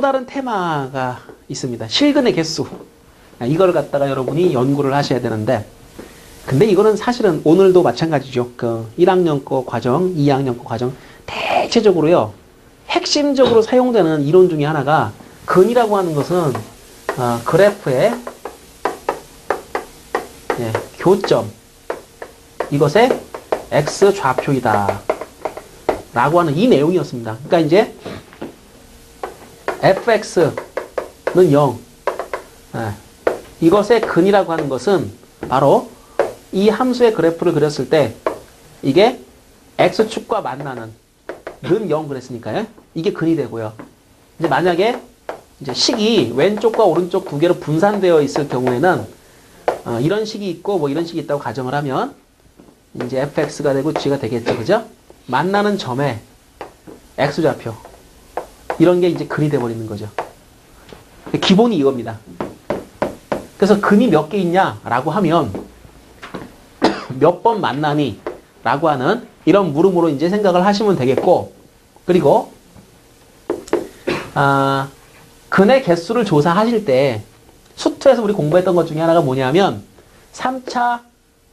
또 다른 테마가 있습니다. 실근의 개수. 이걸 갖다가 여러분이 연구를 하셔야 되는데, 근데 이거는 사실은 오늘도 마찬가지죠. 그 1학년 거 과정, 2학년 거 과정, 대체적으로요, 핵심적으로 사용되는 이론 중에 하나가 근이라고 하는 것은 그래프의 교점, 이것의 x 좌표이다 라고 하는 이 내용이었습니다. 그러니까 이제 fx는 0, 이것의 근이라고 하는 것은 바로 이 함수의 그래프를 그렸을 때 이게 x축과 만나는 는 0 그랬으니까요. 이게 근이 되고요. 이제 만약에 이제 식이 왼쪽과 오른쪽 두 개로 분산되어 있을 경우에는 이런 식이 있고 뭐 이런 식이 있다고 가정을 하면 이제 fx가 되고 g가 되겠죠. 그죠? 만나는 점에 x좌표 이런 게 이제 근이 돼버리는 거죠. 기본이 이겁니다. 그래서 근이 몇 개 있냐라고 하면 몇 번 만나니? 라고 하는 이런 물음으로 이제 생각을 하시면 되겠고, 그리고 근의 개수를 조사하실 때 수투에서 우리 공부했던 것 중에 하나가 뭐냐면 3차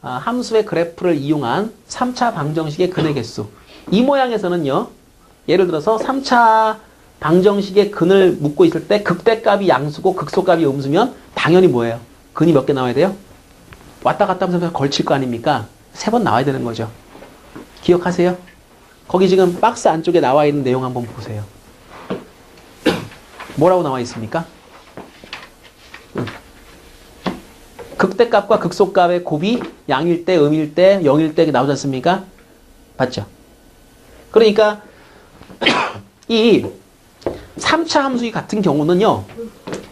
함수의 그래프를 이용한 3차 방정식의 근의 개수. 이 모양에서는요, 예를 들어서 3차 방정식의 근을 묻고 있을 때 극대값이 양수고 극소값이 음수면 당연히 뭐예요? 근이 몇 개 나와야 돼요? 왔다 갔다 하면서 걸칠 거 아닙니까? 3번 나와야 되는 거죠. 기억하세요? 거기 지금 박스 안쪽에 나와 있는 내용 한번 보세요. 뭐라고 나와 있습니까? 극대값과 극소값의 곱이 양일 때, 음일 때, 0일 때 나오지 않습니까? 봤죠? 그러니까 이 3차 함수 같은 경우는요,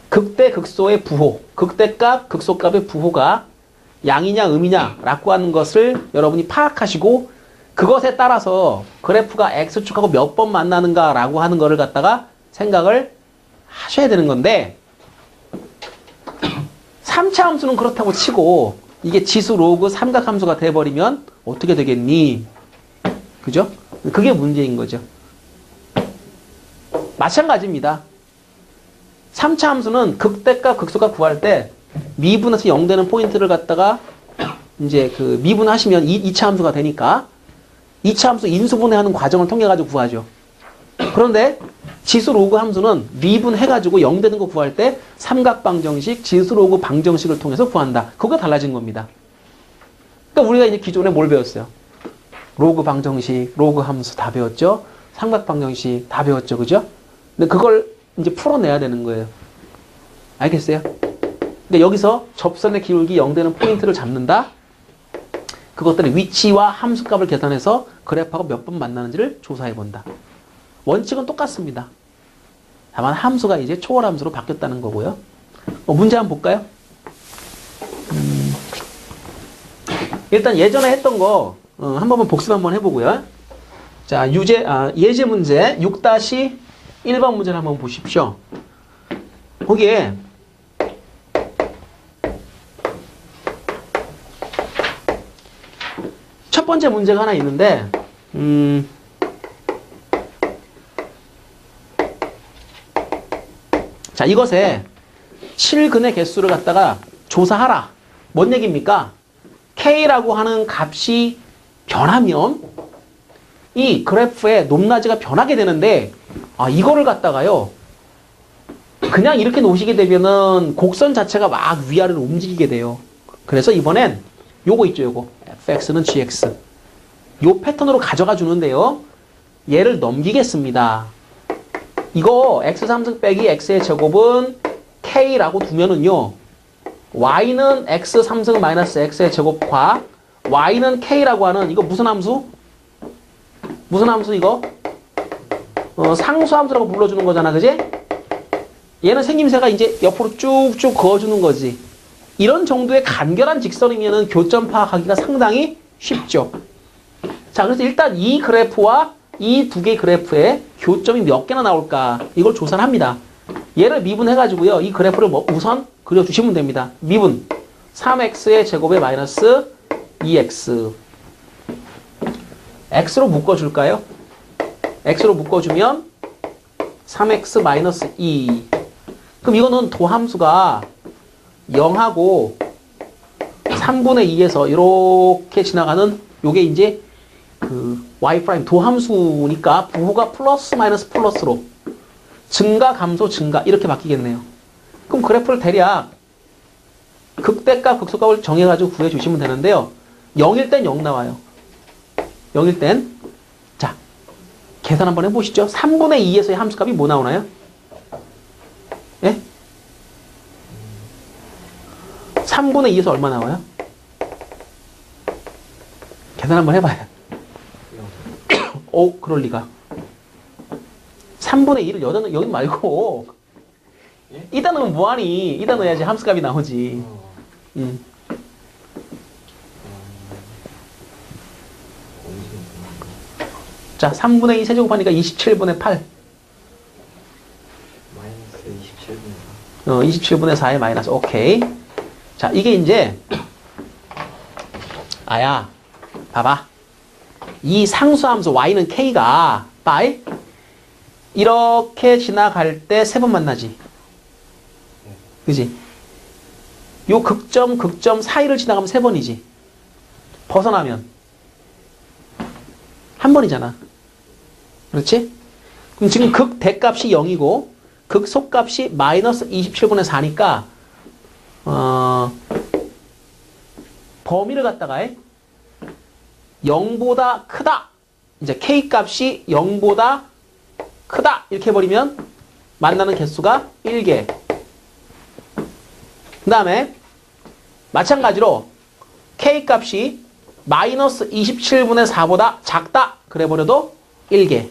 극대, 극소의 부호, 극대값, 극소값의 부호가 양이냐, 음이냐, 라고 하는 것을 여러분이 파악하시고, 그것에 따라서 그래프가 X축하고 몇 번 만나는가, 라고 하는 거를 갖다가 생각을 하셔야 되는 건데, 3차 함수는 그렇다고 치고, 이게 지수, 로그, 삼각함수가 돼버리면 어떻게 되겠니? 그죠? 그게 문제인 거죠. 마찬가지입니다. 3차 함수는 극대값, 극소값 구할 때 미분해서 0 되는 포인트를 갖다가 이제 그 미분하시면 2차 함수가 되니까 2차 함수 인수분해하는 과정을 통해 가지고 구하죠. 그런데 지수 로그 함수는 미분해 가지고 0 되는 거 구할 때 삼각 방정식, 지수 로그 방정식을 통해서 구한다. 그거 달라진 겁니다. 그러니까 우리가 이제 기존에 뭘 배웠어요? 로그 방정식, 로그 함수 다 배웠죠. 삼각 방정식 다 배웠죠. 그죠? 근데 그걸 이제 풀어내야 되는 거예요. 알겠어요? 근데 여기서 접선의 기울기 0 되는 포인트를 잡는다. 그것들의 위치와 함수값을 계산해서 그래프하고 몇 번 만나는지를 조사해 본다. 원칙은 똑같습니다. 다만 함수가 이제 초월함수로 바뀌었다는 거고요. 문제 한번 볼까요? 일단 예전에 했던 거 한 번만 복습 한번 해보고요. 자, 예제 문제 6-1번 문제를 한번 보십시오. 거기에 첫 번째 문제가 하나 있는데, 자, 이것에 실근의 개수를 갖다가 조사하라. 뭔 얘기입니까? K라고 하는 값이 변하면 이 그래프의 높낮이가 변하게 되는데, 이거를 갖다가요, 그냥 이렇게 놓으시게 되면은 곡선 자체가 막 위아래로 움직이게 돼요. 그래서 이번엔 요거 있죠, 요거. fx는 gx. 요 패턴으로 가져가 주는데요. 얘를 넘기겠습니다. 이거 x3승 빼기 x의 제곱은 k라고 두면은요, y는 x3승 마이너스 x의 제곱과 y는 k라고 하는 이거 무슨 함수? 무슨 함수 이거? 상수함수라고 불러주는 거잖아, 그지? 얘는 생김새가 이제 옆으로 쭉쭉 그어주는 거지. 이런 정도의 간결한 직선이면은 교점 파악하기가 상당히 쉽죠. 자, 그래서 일단 이 그래프와 이 두 개의 그래프에 교점이 몇 개나 나올까? 이걸 조사를 합니다. 얘를 미분해가지고요, 이 그래프를 우선 그려주시면 됩니다. 미분 3x의 제곱에 마이너스 2x. x로 묶어줄까요? x로 묶어주면 3x 마이너스 2. 그럼 이거는 도함수가 0하고 3분의 2에서 이렇게 지나가는 요게 이제 그 y 프라임 도함수니까 부호가 플러스 마이너스 플러스로 증가 감소 증가 이렇게 바뀌겠네요. 그럼 그래프를 대략 극대값 극소값을 정해가지고 구해주시면 되는데요. 0일 땐 0 나와요. 0일 땐 자 계산 한번 해보시죠. 3분의 2에서의 함수값이 뭐 나오나요? 예? 3분의 2에서 얼마 나와요? 계산 한번 해봐요. 오, 그럴 리가. 3분의 2를 여기 말고 이다 넣으면 뭐하니? 이다 넣어야지 함수값이 나오지. 자, 3분의 2 세제곱하니까 27분의 8. 마이너스 27분의 4. 27분의 4에 마이너스. 오케이. 자, 이게 이제 아야, 봐봐. 이 상수함수 y는 k가 by 이렇게 지나갈 때 세 번 만나지. 그지? 요 극점 사이를 지나가면 세 번이지. 벗어나면 한 번이잖아. 그렇지? 그럼 지금 극대값이 0이고 극소값이 마이너스 27분의 4니까 범위를 갖다가 0보다 크다. 이제 K값이 0보다 크다. 이렇게 해버리면 만나는 개수가 1개. 그 다음에 마찬가지로 K값이 마이너스 27분의 4보다 작다. 그래버려도 1개.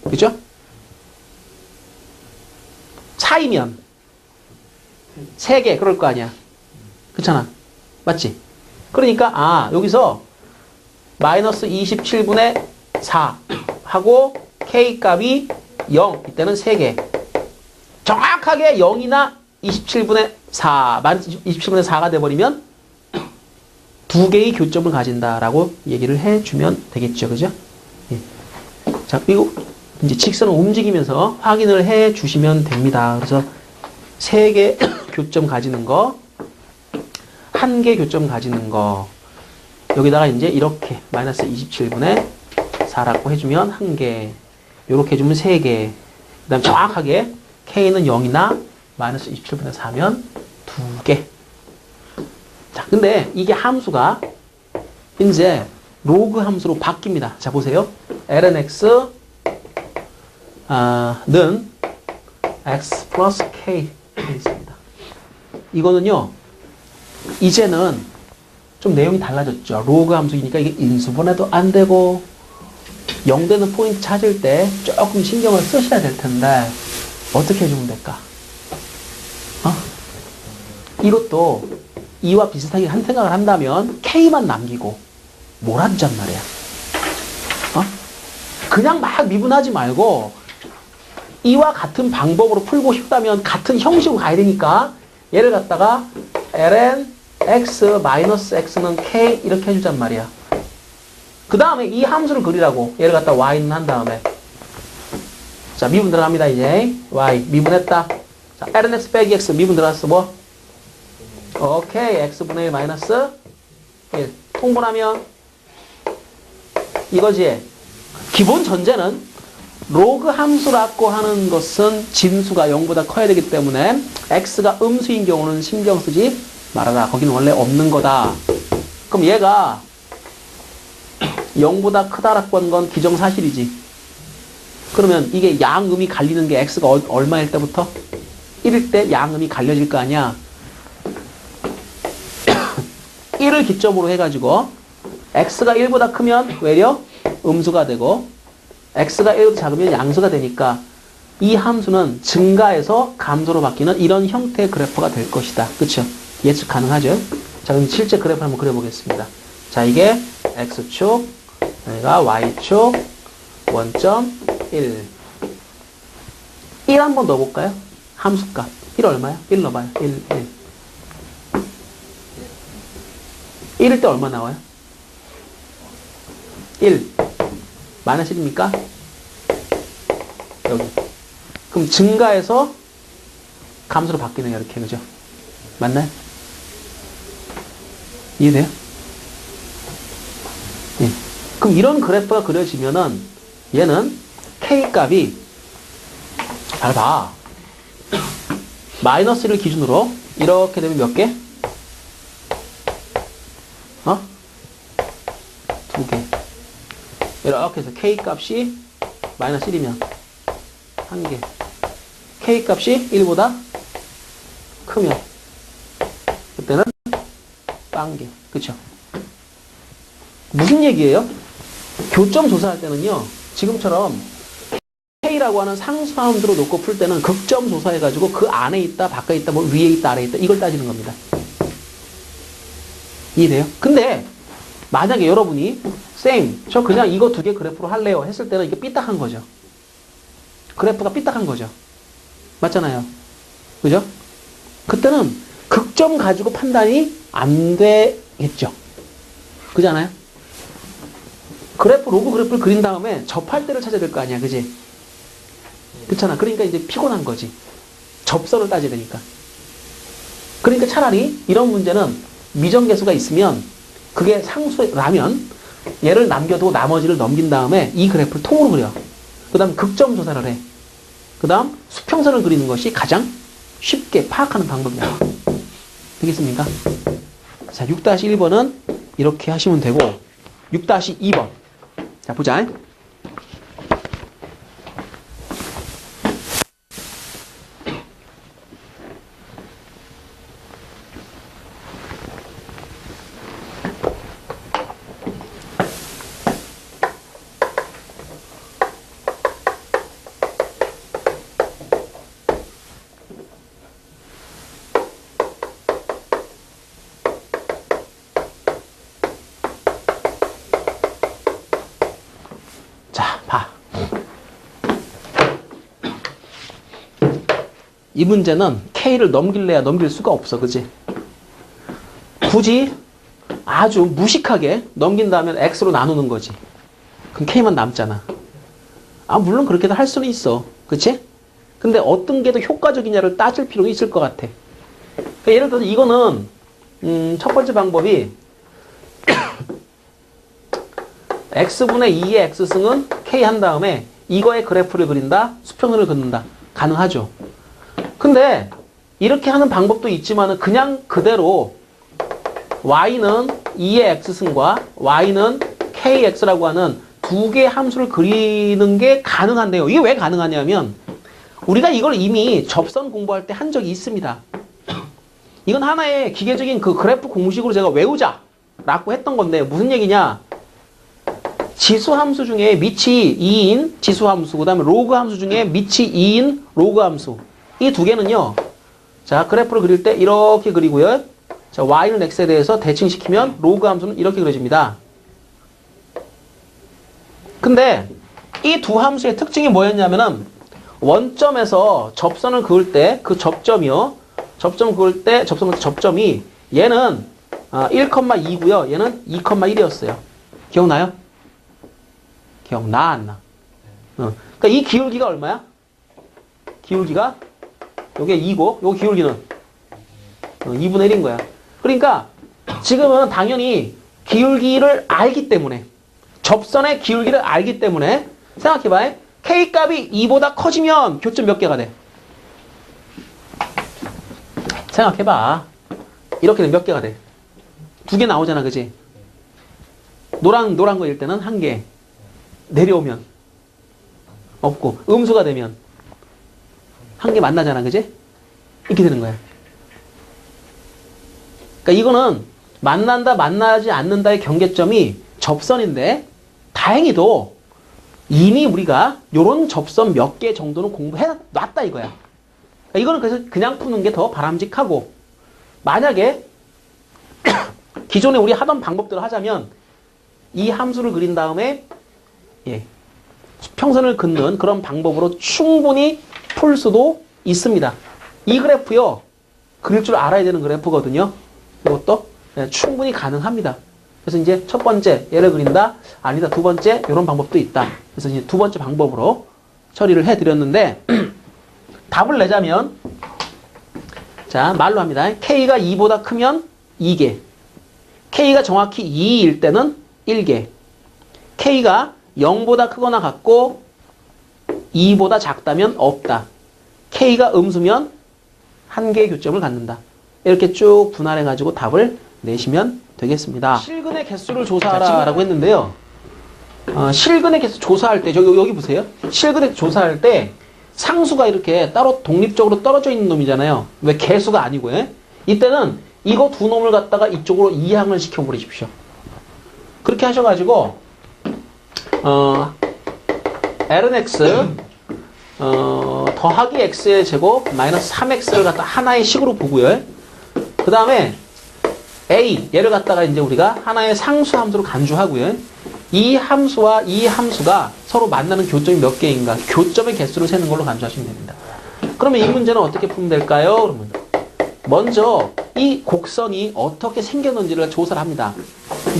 그죠? 차이면 3개. 그럴 거 아니야. 그렇잖아. 맞지? 그러니까 여기서 마이너스 27분의 4 하고 K값이 0 이때는 3개. 정확하게 0이나 27분의 4 마이너스 27분의 4가 돼버리면 2개의 교점을 가진다라고 얘기를 해주면 되겠죠. 그죠? 예. 자, 그리고 이제 직선을 움직이면서 확인을 해 주시면 됩니다. 그래서 3개 교점 가지는 거, 1개 교점 가지는 거, 여기다가 이제 이렇게 마이너스 27분의 4라고 해주면 1개, 요렇게 해주면 3개, 그 다음 정확하게 K는 0이나 마이너스 27분의 4면 2개. 자, 근데 이게 함수가 이제 로그 함수로 바뀝니다. 자, 보세요. lnx 는 x 플러스 k 있습니다. 이거는요, 이제는 좀 내용이 달라졌죠. 로그 함수이니까 이게 인수분해도 안 되고 0 되는 포인트 찾을 때 조금 신경을 쓰셔야 될 텐데 어떻게 해주면 될까? 이것도 이와 비슷하게 한 생각을 한다면 K만 남기고 몰아주잔 말이야. 그냥 막 미분하지 말고 이와 같은 방법으로 풀고 싶다면 같은 형식으로 가야 되니까 얘를 갖다가 ln x 마이너스 x는 k 이렇게 해주잔 말이야. 그 다음에 이 함수를 그리라고 얘를 갖다 y는 한 다음에 자 미분 들어갑니다. 이제 y 미분했다. 자 ln x 빼기 x 미분 들어갔어. 뭐? 오케이 x분의 1 마이너스 1 통분하면 이거지. 기본 전제는 로그 함수라고 하는 것은 진수가 0보다 커야 되기 때문에 x가 음수인 경우는 신경 쓰지 말아라. 거기는 원래 없는 거다. 그럼 얘가 0보다 크다라고 하는 건 기정사실이지. 그러면 이게 양음이 갈리는 게 x가 얼마일 때부터? 1일 때 양음이 갈려질 거 아니야. 1을 기점으로 해가지고 x가 1보다 크면 외려 음수가 되고 x가 1보다 작으면 양수가 되니까 이 함수는 증가해서 감소로 바뀌는 이런 형태의 그래프가 될 것이다. 그쵸? 예측 가능하죠? 자, 그럼 실제 그래프 한번 그려보겠습니다. 자, 이게 x축, 여기가 y축, 원점 1. 1 한번 넣어볼까요? 함수값. 1 얼마야? 1 넣어봐요. 1. 1일 때 얼마 나와요? 1. 마이너스 1입니까? 여기. 그럼 증가해서 감소로 바뀌네요. 이렇게. 그죠? 맞나요? 이해돼요? 예. 그럼 이런 그래프가 그려지면은 얘는 K 값이 잘 봐. 마이너스 1을 기준으로 이렇게 되면 몇 개? 어? 2개. 이렇게 해서 K 값이 마이너스 1이면 1개. K 값이 1보다 크면 그때는 빵개. 그쵸? 무슨 얘기예요? 교점 조사할 때는요, 지금처럼 K라고 하는 상수함수로 놓고 풀 때는 극점 조사해가지고 그 안에 있다, 바깥에 있다, 뭐 위에 있다, 아래에 있다, 이걸 따지는 겁니다. 이해돼요? 근데 만약에 여러분이 쌤, 저 그냥 이거 2개 그래프로 할래요 했을 때는 이게 삐딱한 거죠. 그래프가 삐딱한 거죠. 맞잖아요. 그죠? 그때는 극점 가지고 판단이 안 되겠죠. 그지 않아요? 로그 그래프를 그린 다음에 접할 때를 찾아야 될 거 아니야. 그지? 그렇잖아. 그러니까 이제 피곤한 거지. 접선을 따져야 되니까. 그러니까 차라리 이런 문제는 미정계수가 있으면 그게 상수라면 얘를 남겨두고 나머지를 넘긴 다음에 이 그래프를 통으로 그려. 그 다음 극점 조사를 해. 그 다음 수평선을 그리는 것이 가장 쉽게 파악하는 방법이다. 되겠습니까? 자, 6-1번은 이렇게 하시면 되고 6-2번. 자, 보자. 이 문제는 K를 넘길래야 넘길 수가 없어. 그지? 굳이 아주 무식하게 넘긴다면 X로 나누는 거지. 그럼 K만 남잖아. 물론 그렇게도 할 수는 있어. 그치? 근데 어떤 게 더 효과적이냐를 따질 필요가 있을 것 같아. 그러니까 예를 들어서 이거는 첫 번째 방법이 X분의 2의 X승은 K 한 다음에 이거의 그래프를 그린다. 수평선을 긋는다. 가능하죠. 근데 이렇게 하는 방법도 있지만 그냥 그대로 y는 2의 x승과 y는 kx라고 하는 두 개의 함수를 그리는 게 가능한데요. 이게 왜 가능하냐면 우리가 이걸 이미 접선 공부할 때 한 적이 있습니다. 이건 하나의 기계적인 그 그래프 공식으로 제가 외우자라고 했던 건데 무슨 얘기냐? 지수함수 중에 밑이 2인 지수함수, 그 다음에 로그 함수 중에 밑이 2인 로그 함수. 이 두 개는요, 자, 그래프를 그릴 때 이렇게 그리고요. 자, y는 x에 대해서 대칭시키면 로그 함수는 이렇게 그려집니다. 근데 이 두 함수의 특징이 뭐였냐면은 원점에서 접선을 그을 때 그 접점이요. 접점 그을 때 접점이 얘는 1,2고요. 얘는 2,1이었어요. 기억나요? 기억나 안 나? 그러니까 이 기울기가 얼마야? 기울기가 요게 2고 요 기울기는 2분의 1인 거야. 그러니까 지금은 당연히 기울기를 알기 때문에 접선의 기울기를 알기 때문에 생각해봐. K값이 2보다 커지면 교점 몇 개가 돼? 생각해봐. 이렇게 되면 몇 개가 돼? 2개 나오잖아. 그지? 노란 거일 때는 1개. 내려오면 없고 음수가 되면 1개 만나잖아. 그지? 이렇게 되는 거야. 그러니까 이거는 만난다 만나지 않는다의 경계점이 접선인데 다행히도 이미 우리가 요런 접선 몇 개 정도는 공부해놨다 이거야. 그러니까 이거는 그래서 그냥 푸는 게 더 바람직하고 만약에 기존에 우리 하던 방법대로 하자면 이 함수를 그린 다음에 수평선을 긋는 그런 방법으로 충분히 풀 수도 있습니다. 이 그래프요. 그릴 줄 알아야 되는 그래프거든요. 이것도 충분히 가능합니다. 그래서 이제 첫 번째 얘를 그린다. 아니다. 두 번째 이런 방법도 있다. 그래서 이제 두 번째 방법으로 처리를 해드렸는데 답을 내자면, 자, 말로 합니다. K가 2보다 크면 2개. K가 정확히 2일 때는 1개. K가 0보다 크거나 같고 2보다 작다면 없다. K가 음수면 1개의 교점을 갖는다. 이렇게 쭉 분할해가지고 답을 내시면 되겠습니다. 실근의 개수를 조사하라라고 했는데요. 실근의 개수 조사할 때, 여기 보세요. 실근의 조사할 때 상수가 이렇게 따로 독립적으로 떨어져 있는 놈이잖아요. 왜 개수가 아니고, 예? 이때는 이거 두 놈을 갖다가 이쪽으로 이항을 시켜버리십시오. 그렇게 하셔가지고, ln x, 더하기 x의 제곱 마이너스 3x를 갖다 하나의 식으로 보고요. 그 다음에 a, 얘를 갖다가 이제 우리가 하나의 상수 함수로 간주하고요. 이 함수와 이 함수가 서로 만나는 교점이 몇 개인가, 교점의 개수를 세는 걸로 간주하시면 됩니다. 그러면 이 문제는 어떻게 풀면 될까요? 그러면 먼저 이 곡선이 어떻게 생겼는지를 조사를 합니다.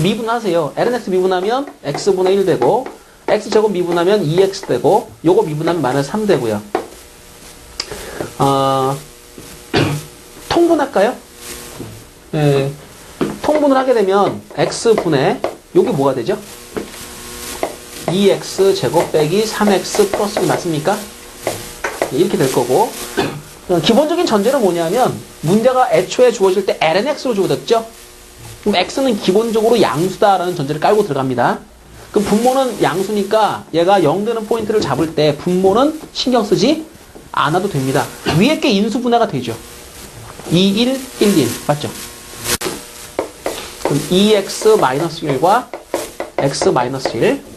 미분하세요. lnx 미분하면 x분의 1 되고, x제곱 미분하면 2x 되고, 요거 미분하면 마이너스 3 되고요. 통분할까요? 예. 통분을 하게 되면 x분의 요게 뭐가 되죠? 2x 제곱 빼기 3x 플러스 1 맞습니까? 예, 이렇게 될 거고, 기본적인 전제는 뭐냐면 문제가 애초에 주어질 때 lnx로 주어졌죠? 그럼 x는 기본적으로 양수다라는 전제를 깔고 들어갑니다. 그럼 분모는 양수니까 얘가 0 되는 포인트를 잡을 때 분모는 신경 쓰지 않아도 됩니다. 위에 게 인수분해가 되죠. 2, 1, 1, 1 맞죠? 그럼 2x-1과 x-1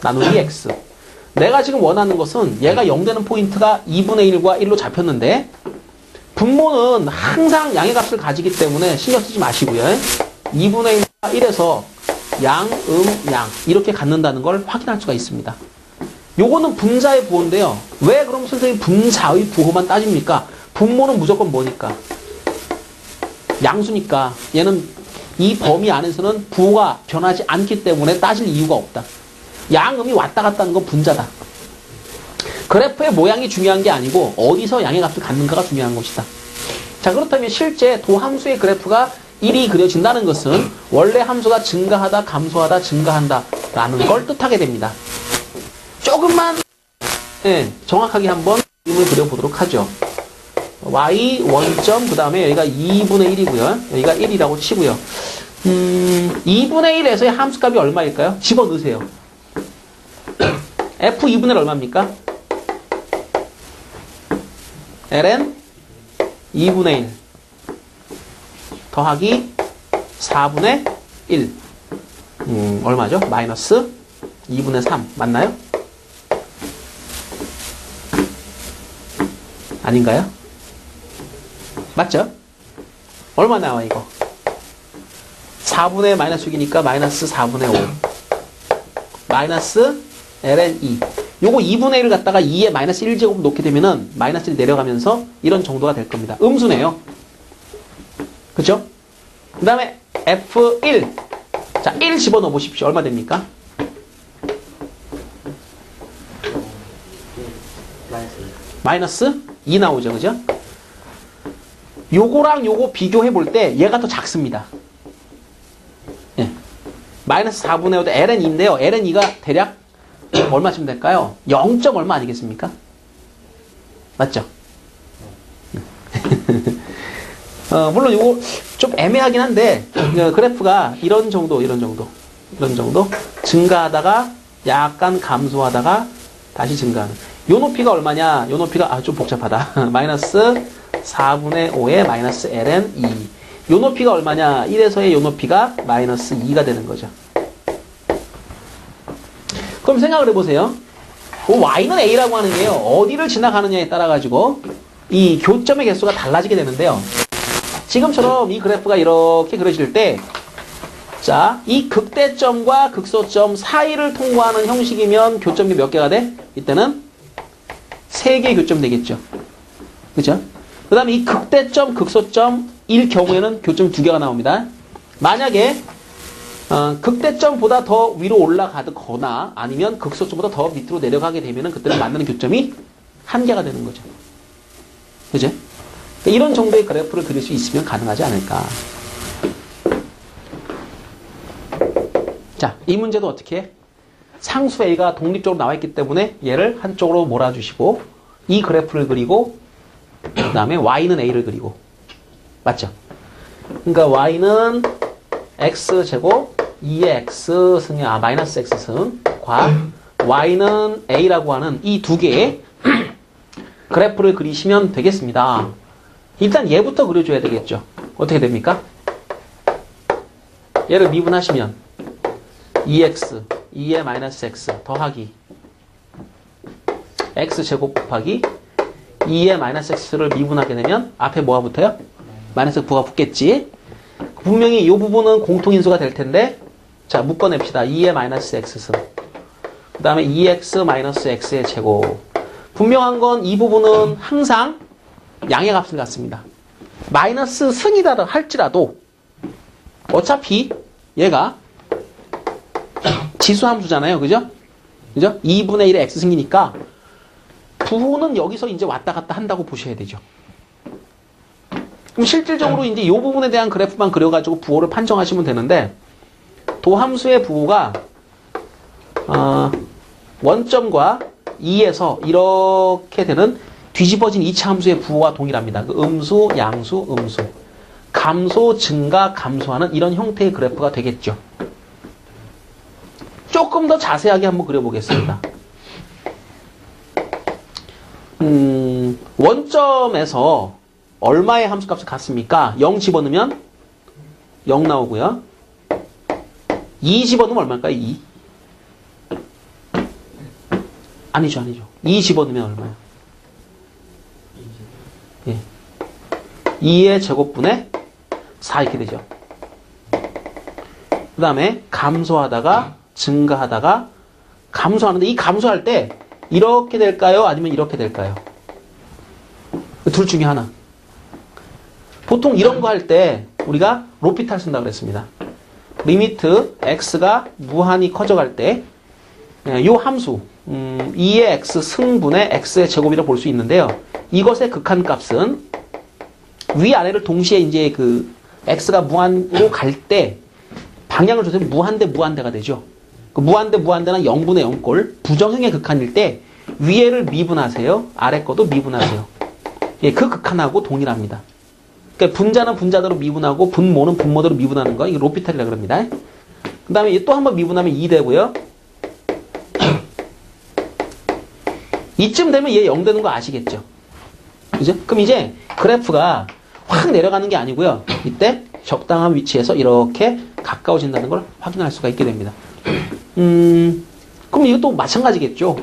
나누기 x. 내가 지금 원하는 것은 얘가 0 되는 포인트가 2분의 1과 1로 잡혔는데 분모는 항상 양의 값을 가지기 때문에 신경 쓰지 마시고요. 2분의 1과 1에서 양, 양 이렇게 갖는다는 걸 확인할 수가 있습니다. 요거는 분자의 부호인데요. 왜 그럼 선생님 분자의 부호만 따집니까? 분모는 무조건 뭐니까? 양수니까. 얘는 이 범위 안에서는 부호가 변하지 않기 때문에 따질 이유가 없다. 양음이 왔다 갔다 하는 건 분자다. 그래프의 모양이 중요한 게 아니고 어디서 양의 값을 갖는가가 중요한 것이다. 자, 그렇다면 실제 도함수의 그래프가 1이 그려진다는 것은 원래 함수가 증가하다, 감소하다, 증가한다 라는 걸 뜻하게 됩니다. 조금만 정확하게 한번 그림을 그려보도록 하죠. y 원점, 그 다음에 여기가 2분의 1이고요. 여기가 1이라고 치고요. 2분의 1에서의 함수값이 얼마일까요? 집어넣으세요. f 2분의 1 얼마입니까? ln 2분의 1 더하기 4분의 1 얼마죠? 마이너스 2분의 3 맞나요? 아닌가요? 맞죠? 얼마 나와 이거? 4분의 마이너스 6이니까 마이너스 4분의 5 마이너스 ln 2 요거 2분의 1을 갖다가 2에 마이너스 1제곱 놓게 되면은 마이너스 1 내려가면서 이런 정도가 될 겁니다. 음수네요. 그쵸? 그 다음에 F1 자, 1 집어넣어 보십시오. 얼마 됩니까? 마이너스 2 나오죠. 그죠? 요거랑 요거 비교해 볼 때 얘가 더 작습니다. 예. 마이너스 4분의 5도 ln 2인데요. ln 2가 대략 얼마쯤 될까요? 0. 얼마 아니겠습니까? 맞죠? 물론 요거 좀 애매하긴 한데 그래프가 이런 정도 증가하다가 약간 감소하다가 다시 증가하는 요 높이가 얼마냐? 요 높이가 좀 복잡하다. 마이너스 4분의 5에 마이너스 ln 2 요 높이가 얼마냐? 1에서의 요 높이가 마이너스 2가 되는 거죠. 그럼 생각을 해보세요. y는 a라고 하는 게요. 어디를 지나가느냐에 따라 가지고 이 교점의 개수가 달라지게 되는데요. 지금처럼 이 그래프가 이렇게 그려질 때 자, 이 극대점과 극소점 사이를 통과하는 형식이면 교점이 몇 개가 돼? 이때는 3개의 교점 되겠죠. 그죠? 그 다음에 이 극대점, 극소점일 경우에는 교점이 2개가 나옵니다. 만약에 극대점보다 더 위로 올라가거나 아니면 극소점보다 더 밑으로 내려가게 되면 그때는 만나는 교점이 한계가 되는 거죠. 그죠? 그러니까 이런 정도의 그래프를 그릴 수 있으면 가능하지 않을까. 자, 이 문제도 어떻게 해? 상수 A가 독립적으로 나와 있기 때문에 얘를 한쪽으로 몰아주시고 이 그래프를 그리고 그 다음에 Y는 A를 그리고 맞죠? 그러니까 Y는 X제곱 2의 X승이 마이너스 X승과 Y는 A라고 하는 이 두 개의 그래프를 그리시면 되겠습니다. 일단 얘부터 그려줘야 되겠죠. 어떻게 됩니까? 얘를 미분하시면 2x, 2의 마이너스 x 더하기 x제곱 곱하기 2의 마이너스 x를 미분하게 되면 앞에 뭐가 붙어요? 마이너스 9가 붙겠지. 분명히 이 부분은 공통인수가 될 텐데 자 묶어냅시다. 2의 마이너스 x승 그 다음에 2x 마이너스 x의 제곱. 분명한 건 이 부분은 항상 양의 값을 갖습니다. 마이너스 승이다 할지라도 어차피 얘가 지수함수잖아요. 그죠? 그죠? 2분의 1의 x승이니까 부호는 여기서 이제 왔다 갔다 한다고 보셔야 되죠. 그럼 실질적으로 이제 이 부분에 대한 그래프만 그려가지고 부호를 판정하시면 되는데 도함수의 부호가 원점과 2에서 이렇게 되는 뒤집어진 2차 함수의 부호와 동일합니다. 그 음수, 양수, 음수. 감소, 증가, 감소하는 이런 형태의 그래프가 되겠죠. 조금 더 자세하게 한번 그려보겠습니다. 원점에서 얼마의 함수값을 갖습니까? 0 집어넣으면 0 나오고요. 2 집어넣으면 얼마일까요? 2. 아니죠. 2 집어넣으면 얼마예요? 예. 2의 제곱분의 4 이렇게 되죠. 그 다음에 감소하다가 증가하다가 감소하는데 이 감소할 때 이렇게 될까요? 아니면 이렇게 될까요? 둘 중에 하나. 보통 이런 거 할 때 우리가 로피탈 쓴다고 그랬습니다. 리미트 x가 무한히 커져갈 때 이 함수 2의 x 승분의 x의 제곱이라고 볼 수 있는데요. 이것의 극한값은 위아래를 동시에 이제 그 x가 무한으로 갈 때 방향을 줬으면 무한대 무한대가 되죠. 그 무한대 무한대는 0분의 0꼴 부정형의 극한일 때 위에를 미분하세요. 아래 것도 미분하세요. 예, 그 극한하고 동일합니다. 그러니까 분자는 분자대로 미분하고 분모는 분모대로 미분하는 거 이게 로피탈이라고 합니다. 그 다음에 또 한 번 미분하면 2 되고요. 이쯤 되면 얘 0 되는 거 아시겠죠? 그죠? 그럼 이제 그래프가 확 내려가는 게 아니고요. 이때 적당한 위치에서 이렇게 가까워진다는 걸 확인할 수가 있게 됩니다. 그럼 이것도 마찬가지겠죠.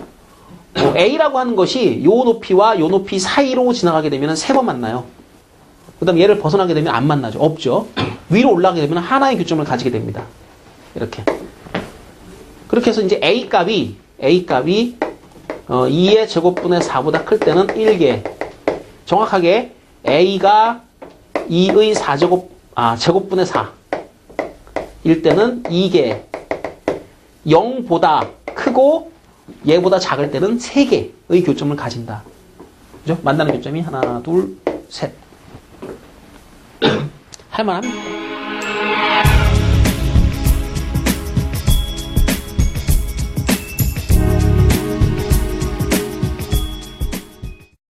A라고 하는 것이 요 높이와 요 높이 사이로 지나가게 되면 3번 만나요. 그 다음 얘를 벗어나게 되면 안 만나죠. 없죠. 위로 올라가게 되면 하나의 교점을 가지게 됩니다. 이렇게. 그렇게 해서 이제 A 값이 2의 제곱분의 4보다 클 때는 1개. 정확하게 A가 2의 4제곱분의 4. 일 때는 2개. 0보다 크고 얘보다 작을 때는 3개의 교점을 가진다. 그죠? 만나는 교점이 하나, 둘, 셋. 할만합니다.